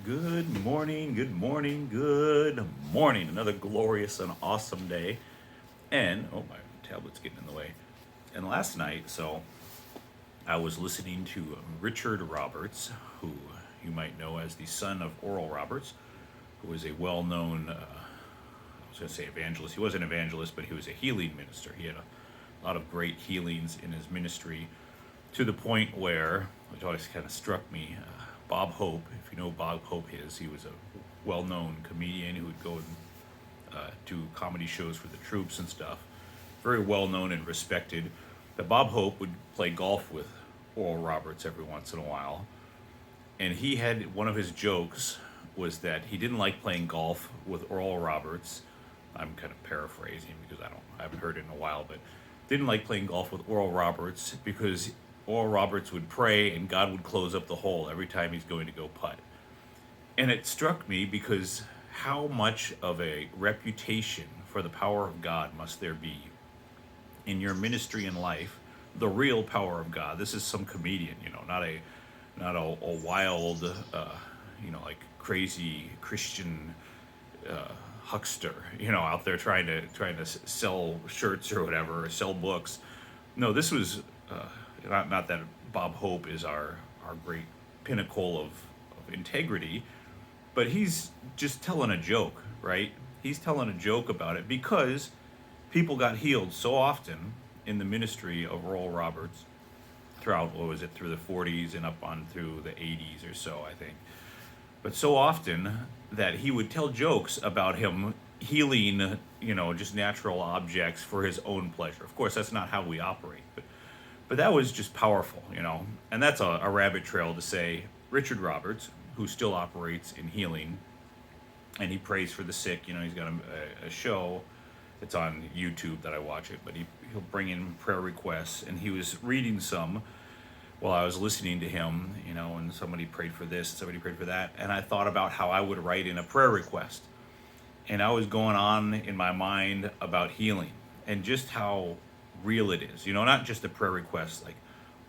Good morning, good morning, good morning. Another glorious and awesome day. And, oh, my tablet's getting in the way. And last night, I was listening to Richard Roberts, who you might know as the son of Oral Roberts, who was a well known, I was going to say evangelist. He wasn't an evangelist, but he was a healing minister. He had a lot of great healings in his ministry to the point where, which always kind of struck me, Bob Hope, if you know who Bob Hope is, he was a well-known comedian who would go and do comedy shows for the troops and stuff. Very well-known and respected. But Bob Hope would play golf with Oral Roberts every once in a while. And he had one of his jokes was that he didn't like playing golf with Oral Roberts. I'm kind of paraphrasing because I haven't heard it in a while, but didn't like playing golf with Oral Roberts because Oral Roberts would pray and God would close up the hole every time he's going to go putt. And it struck me because how much of a reputation for the power of God must there be in your ministry and life? The real power of God. This is some comedian, not a wild, like crazy Christian huckster, out there trying to sell shirts or whatever, or sell books. No, this was not that Bob Hope is our great pinnacle of integrity, but he's just telling a joke, right? He's telling a joke about it because people got healed so often in the ministry of Oral Roberts throughout, what was it, through the 40s and up on through the 80s or so, I think. But so often that he would tell jokes about him healing, just natural objects for his own pleasure. Of course, that's not how we operate, but that was just powerful. And that's a rabbit trail to say Richard Roberts, who still operates in healing, and he prays for the sick. He's got a show. It's on YouTube that I watch it, but he'll bring in prayer requests, and he was reading some while I was listening to him, and somebody prayed for this, somebody prayed for that, and I thought about how I would write in a prayer request, and I was going on in my mind about healing and just how real it is, not just a prayer request like,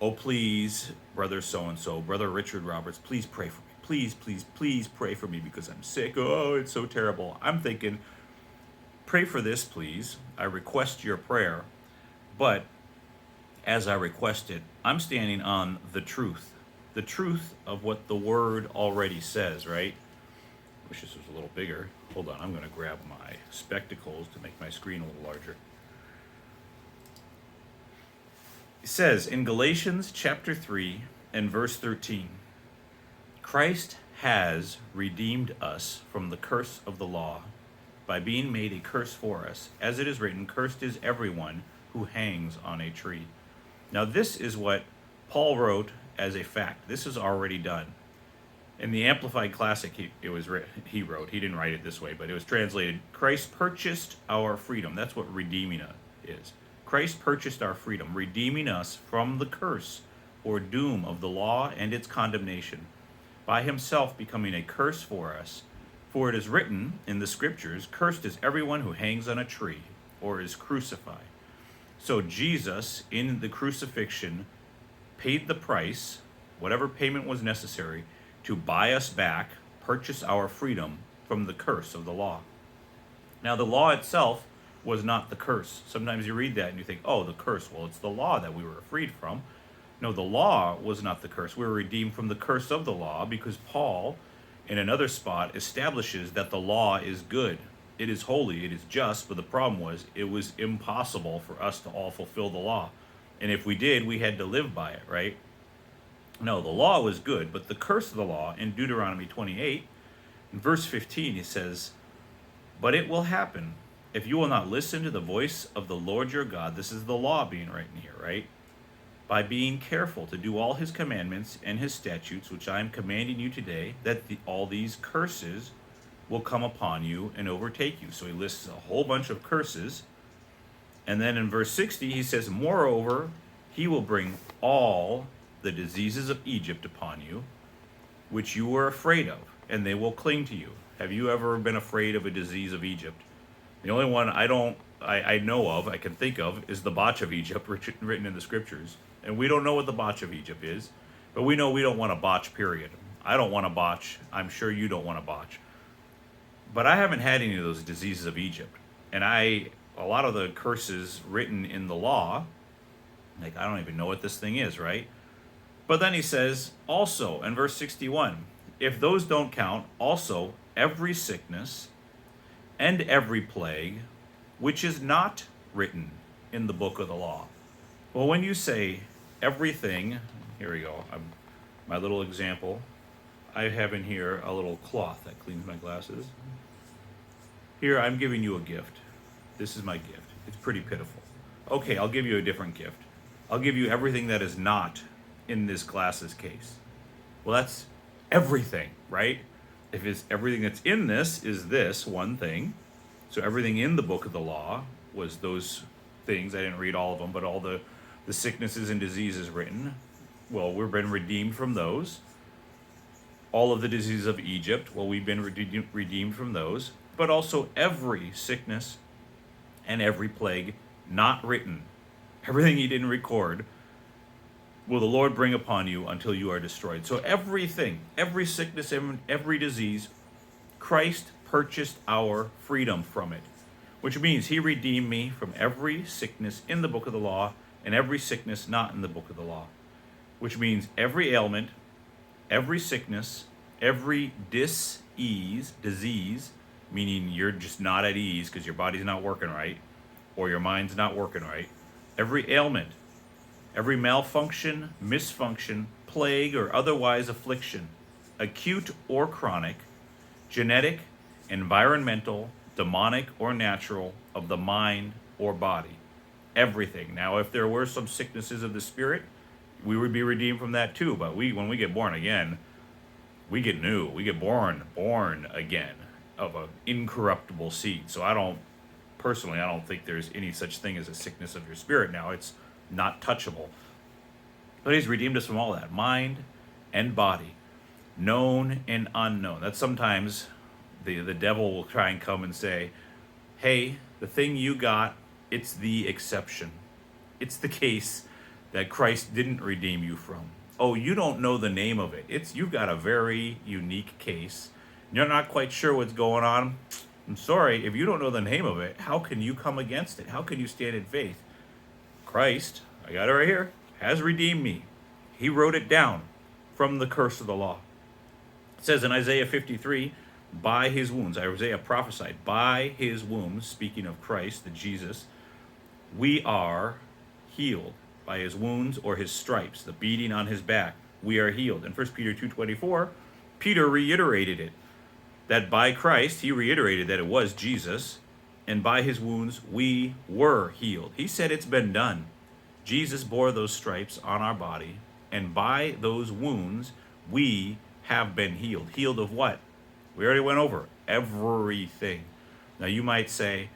oh, please, brother so-and-so, brother Richard Roberts, please pray for me, please, please, please pray for me because I'm sick, oh, it's so terrible. I'm thinking, pray for this, please. I request your prayer. But as I request it, I'm standing on the truth of what the word already says, right? Wish this was a little bigger. Hold on, I'm going to grab my spectacles to make my screen a little larger. It says in Galatians chapter 3 and verse 13, Christ has redeemed us from the curse of the law by being made a curse for us. As it is written, cursed is everyone who hangs on a tree. Now this is what Paul wrote as a fact. This is already done. In the Amplified Classic, he wrote, he didn't write it this way, but it was translated, Christ purchased our freedom. That's what redeeming is. Christ purchased our freedom, redeeming us from the curse or doom of the law and its condemnation, by himself becoming a curse for us. For it is written in the scriptures, cursed is everyone who hangs on a tree or is crucified. So Jesus, in the crucifixion, paid the price, whatever payment was necessary, to buy us back, purchase our freedom from the curse of the law. Now, the law itself was not the curse. Sometimes you read that and you think, oh, the curse. Well, it's the law that we were freed from. No, the law was not the curse. We were redeemed from the curse of the law because Paul, in another spot, establishes that the law is good. It is holy, it is just, but the problem was it was impossible for us to all fulfill the law. And if we did, we had to live by it, right? No, the law was good, but the curse of the law in Deuteronomy 28, in verse 15, it says, but it will happen if you will not listen to the voice of the Lord your God. This is the law being written here, right? By being careful to do all his commandments and his statutes, which I am commanding you today, that all these curses will come upon you and overtake you. So he lists a whole bunch of curses. And then in verse 60, he says, moreover, he will bring all the diseases of Egypt upon you, which you were afraid of, and they will cling to you. Have you ever been afraid of a disease of Egypt? The only one I know of, I can think of, is the botch of Egypt written in the scriptures. And we don't know what the botch of Egypt is, but we know we don't want a botch, period. I don't want to botch. I'm sure you don't want to botch. But I haven't had any of those diseases of Egypt. And a lot of the curses written in the law, like, I don't even know what this thing is, right? But then he says, also, in verse 61, if those don't count, also every sickness and every plague which is not written in the book of the law. Well, when you say everything, here we go, my little example, I have in here a little cloth that cleans my glasses. Here, I'm giving you a gift. This is my gift. It's pretty pitiful. Okay, I'll give you a different gift. I'll give you everything that is not in this glasses case. Well, that's everything, right? If it's everything that's in this is this one thing. So everything in the book of the law was those things. I didn't read all of them, but all the sicknesses and diseases written. Well, we've been redeemed from those. All of the diseases of Egypt, well, we've been redeemed from those. But also every sickness and every plague not written. Everything he didn't record will the Lord bring upon you until you are destroyed. So everything, every sickness, every disease, Christ purchased our freedom from it, which means he redeemed me from every sickness in the book of the law and every sickness not in the book of the law, which means every ailment, every sickness, every disease, meaning you're just not at ease because your body's not working right or your mind's not working right, every ailment, every malfunction, misfunction, plague, or otherwise affliction, acute or chronic, genetic, environmental, demonic, or natural, of the mind or body. Everything. Now, if there were some sicknesses of the spirit, we would be redeemed from that too. But when we get born again, we get new. We get born again of an incorruptible seed. So I don't think there's any such thing as a sickness of your spirit now. It's not touchable. But he's redeemed us from all that, mind and body, known and unknown. That's sometimes the devil will try and come and say, hey, the thing you got, it's the exception. It's the case that Christ didn't redeem you from. Oh, you don't know the name of it. You've got a very unique case. You're not quite sure what's going on. I'm sorry, if you don't know the name of it, how can you come against it? How can you stand in faith? Christ, I got it right here, has redeemed me. He wrote it down from the curse of the law. It says in Isaiah 53, by his wounds, Isaiah prophesied, by his wounds, speaking of Christ, the Jesus, we are healed. By his wounds or his stripes, the beating on his back, we are healed. In 1 Peter 2:24, Peter reiterated it, that by Christ, he reiterated that it was Jesus, and by his wounds we were healed. He said it's been done. Jesus bore those stripes on our body, and by those wounds we have been healed. Healed of what? We already went over everything. Now you might say,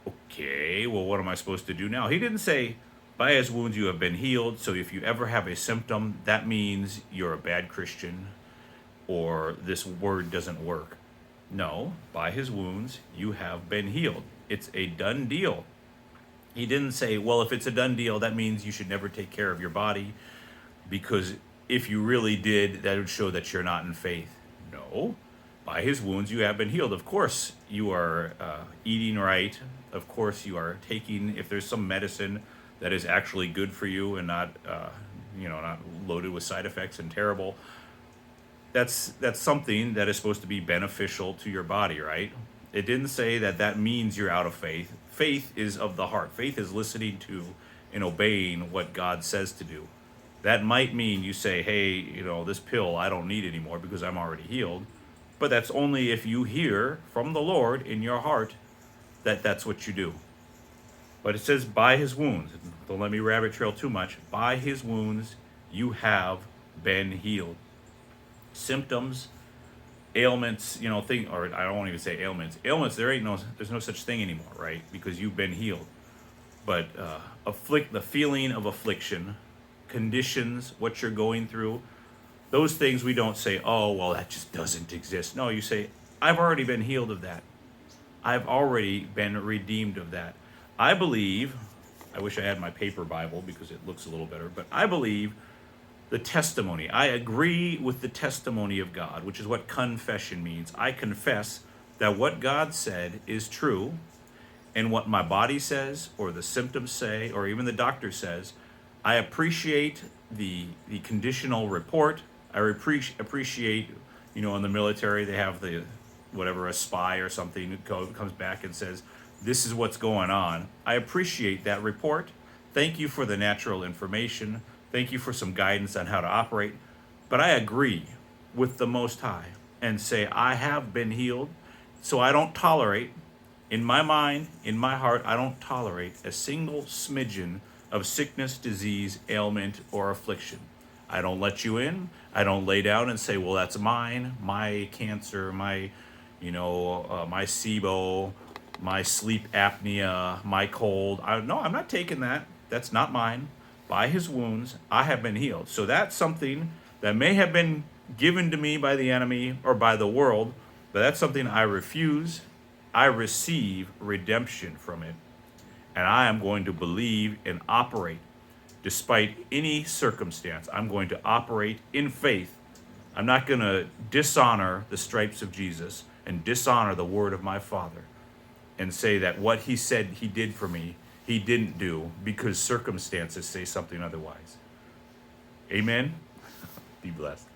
okay, well, what am I supposed to do now? He didn't say, by his wounds you have been healed, so if you ever have a symptom, that means you're a bad Christian or this word doesn't work. No, by his wounds you have been healed. It's a done deal. He didn't say, well, if it's a done deal, that means you should never take care of your body, because if you really did, that would show that you're not in faith. No, by his wounds you have been healed. Of course you are eating right. Of course you are taking, if there's some medicine that is actually good for you and not not loaded with side effects and terrible, that's something that is supposed to be beneficial to your body, right? It didn't say that means you're out of faith. Faith is of the heart. Faith is listening to and obeying what God says to do. That might mean you say, hey, this pill I don't need anymore because I'm already healed. But that's only if you hear from the Lord in your heart that that's what you do. But it says by his wounds. Don't let me rabbit trail too much. By his wounds you have been healed. Symptoms, ailments, or I don't want to even say ailments. Ailments, there's no such thing anymore, right? Because you've been healed. But the feeling of affliction, conditions, what you're going through, those things we don't say, oh, well, that just doesn't exist. No, you say, I've already been healed of that. I've already been redeemed of that. I wish I had my paper Bible because it looks a little better, but I believe the testimony. I agree with the testimony of God, which is what confession means. I confess that what God said is true, and what my body says, or the symptoms say, or even the doctor says. I appreciate the conditional report. I appreciate, in the military they have the whatever, a spy or something who comes back and says, this is what's going on. I appreciate that report. Thank you for the natural information. Thank you for some guidance on how to operate. But I agree with the Most High and say, I have been healed. So I don't tolerate, in my mind, in my heart, I don't tolerate a single smidgen of sickness, disease, ailment, or affliction. I don't let you in. I don't lay down and say, well, that's mine, my cancer, my, my SIBO, my sleep apnea, my cold. No, I'm not taking that. That's not mine. By his wounds, I have been healed. So that's something that may have been given to me by the enemy or by the world, but that's something I refuse. I receive redemption from it. And I am going to believe and operate despite any circumstance. I'm going to operate in faith. I'm not going to dishonor the stripes of Jesus and dishonor the word of my Father and say that what he said he did for me, he didn't do because circumstances say something otherwise. Amen. Be blessed.